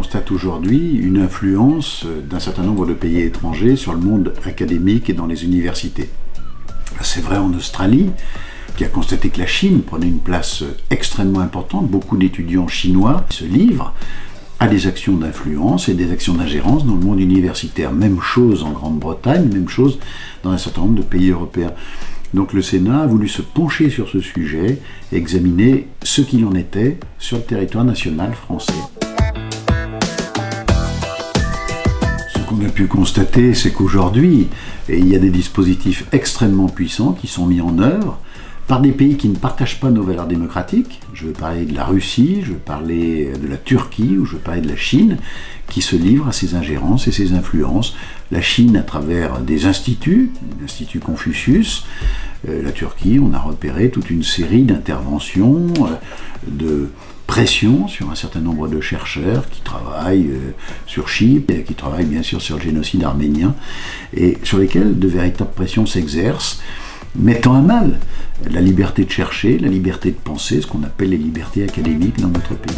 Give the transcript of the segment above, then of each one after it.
constate aujourd'hui une influence d'un certain nombre de pays étrangers sur le monde académique et dans les universités. C'est vrai en Australie, qui a constaté que la Chine prenait une place extrêmement importante. Beaucoup d'étudiants chinois se livrent à des actions d'influence et des actions d'ingérence dans le monde universitaire. Même chose en Grande-Bretagne, même chose dans un certain nombre de pays européens. Donc le Sénat a voulu se pencher sur ce sujet et examiner ce qu'il en était sur le territoire national français. Ce qu'on a pu constater, c'est qu'aujourd'hui, il y a des dispositifs extrêmement puissants qui sont mis en œuvre par des pays qui ne partagent pas nos valeurs démocratiques. Je veux parler de la Russie, je veux parler de la Turquie ou je veux parler de la Chine, qui se livrent à ces ingérences et ces influences. La Chine à travers des instituts, l'Institut Confucius, la Turquie, on a repéré toute une série d'interventions, de pression sur un certain nombre de chercheurs qui travaillent sur Chypre, et qui travaillent bien sûr sur le génocide arménien, et sur lesquels de véritables pressions s'exercent, mettant à mal la liberté de chercher, la liberté de penser, ce qu'on appelle les libertés académiques dans notre pays.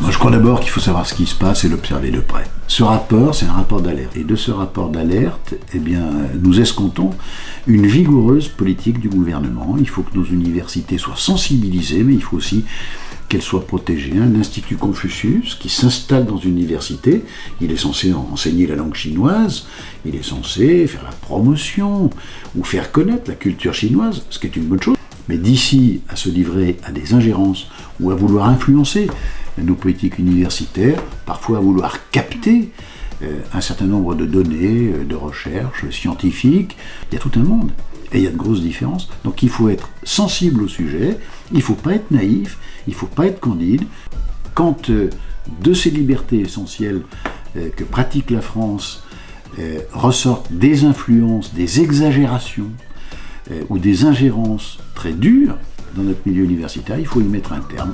Moi, je crois d'abord qu'il faut savoir ce qui se passe et l'observer de près. Ce rapport, c'est un rapport d'alerte. Et de ce rapport d'alerte, nous escomptons une vigoureuse politique du gouvernement. Il faut que nos universités soient sensibilisées, mais il faut aussi qu'elles soient protégées. Un institut Confucius qui s'installe dans une université, il est censé enseigner la langue chinoise, il est censé faire la promotion ou faire connaître la culture chinoise, ce qui est une bonne chose. Mais d'ici à se livrer à des ingérences ou à vouloir influencer nos politiques universitaires, parfois à vouloir capter un certain nombre de données, de recherches scientifiques, il y a tout un monde. Et il y a de grosses différences. Donc il faut être sensible au sujet, il ne faut pas être naïf, il ne faut pas être candide. Quand de ces libertés essentielles que pratique la France ressortent des influences, des exagérations ou des ingérences très dures dans notre milieu universitaire, il faut y mettre un terme.